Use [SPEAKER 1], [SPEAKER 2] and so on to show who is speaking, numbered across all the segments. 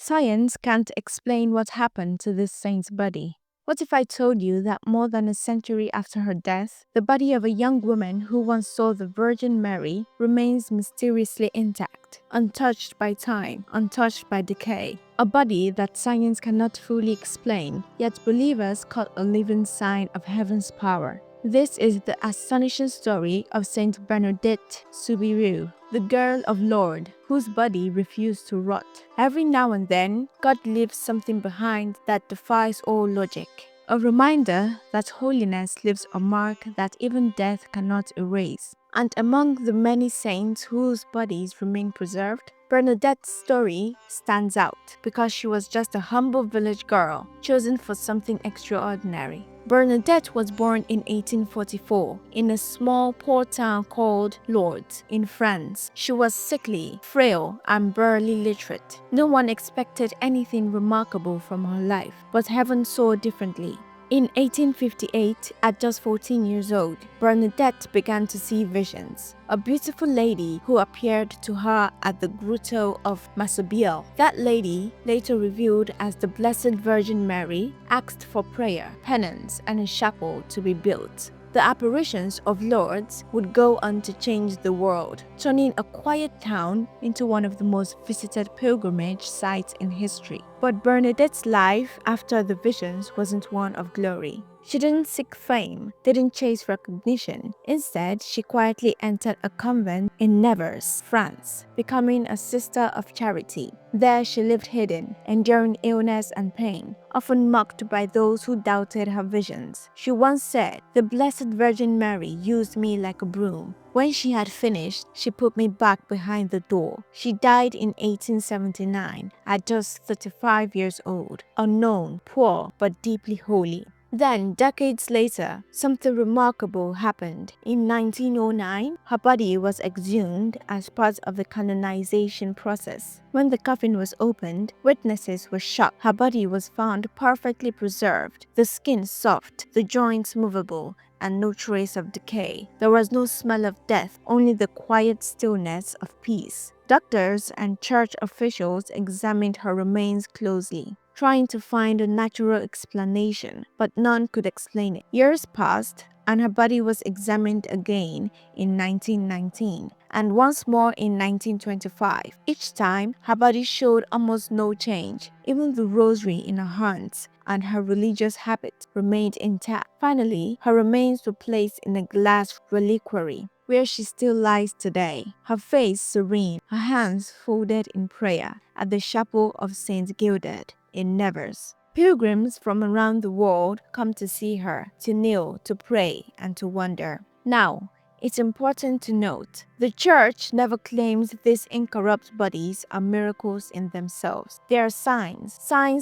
[SPEAKER 1] Science can't explain what happened to this saint's body. What if I told you that more than a century after her death, the body of a young woman who once saw the Virgin Mary remains mysteriously intact, untouched by time, untouched by decay? A body that science cannot fully explain, yet believers call a living sign of heaven's power. This is the astonishing story of Saint Bernadette Soubirous, the girl of Lourdes, whose body refused to rot. Every now and then, God leaves something behind that defies all logic. A reminder that holiness leaves a mark that even death cannot erase. And among the many saints whose bodies remain preserved, Bernadette's story stands out because she was just a humble village girl chosen for something extraordinary. Bernadette was born in 1844 in a small poor town called Lourdes in France. She was sickly, frail, and barely literate. No one expected anything remarkable from her life, but heaven saw differently. In 1858, at just 14 years old, Bernadette began to see visions. A beautiful lady who appeared to her at the grotto of Massabielle. That lady, later revealed as the Blessed Virgin Mary, asked for prayer, penance, and a chapel to be built. The apparitions of Lourdes would go on to change the world, turning a quiet town into one of the most visited pilgrimage sites in history. But Bernadette's life after the visions wasn't one of glory. She didn't seek fame, didn't chase recognition. Instead, she quietly entered a convent in Nevers, France, becoming a sister of charity. There she lived hidden, enduring illness and pain, often mocked by those who doubted her visions. She once said, "The Blessed Virgin Mary used me like a broom. When she had finished, she put me back behind the door." She died in 1879 at just 35 years old, unknown, poor, but deeply holy. Then, decades later, something remarkable happened. In 1909, her body was exhumed as part of the canonization process. When the coffin was opened, witnesses were shocked. Her body was found perfectly preserved, the skin soft, the joints movable, and no trace of decay. There was no smell of death, only the quiet stillness of peace. Doctors and church officials examined her remains closely, trying to find a natural explanation, but none could explain it. Years passed, and her body was examined again in 1919 and once more in 1925. Each time, her body showed almost no change. Even the rosary in her hands and her religious habits remained intact. Finally, her remains were placed in a glass reliquary, where she still lies today, her face serene, her hands folded in prayer at the chapel of St. Gilded in Nevers. Pilgrims from around the world come to see her, to kneel, to pray, and to wonder. Now, it's important to note, the Church never claims these incorrupt bodies are miracles in themselves. They are signs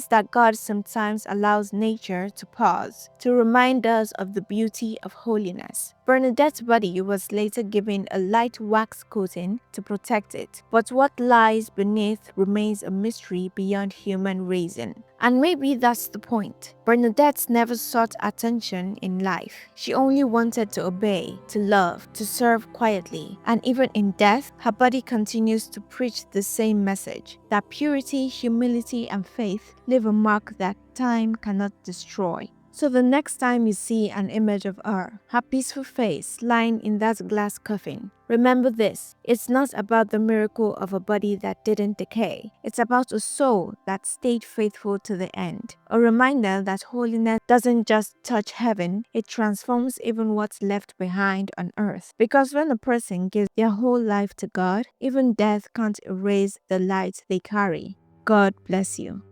[SPEAKER 1] that God sometimes allows nature to pause, to remind us of the beauty of holiness. Bernadette's body was later given a light wax coating to protect it, but what lies beneath remains a mystery beyond human reason. And maybe that's the point. Bernadette never sought attention in life. She only wanted to obey, to love, to serve quietly. And even in death, her body continues to preach the same message, that purity, humility, and faith leave a mark that time cannot destroy. So the next time you see an image of her peaceful face lying in that glass coffin, remember this: it's not about the miracle of a body that didn't decay. It's about a soul that stayed faithful to the end. A reminder that holiness doesn't just touch heaven, it transforms even what's left behind on earth. Because when a person gives their whole life to God, even death can't erase the light they carry. God bless you.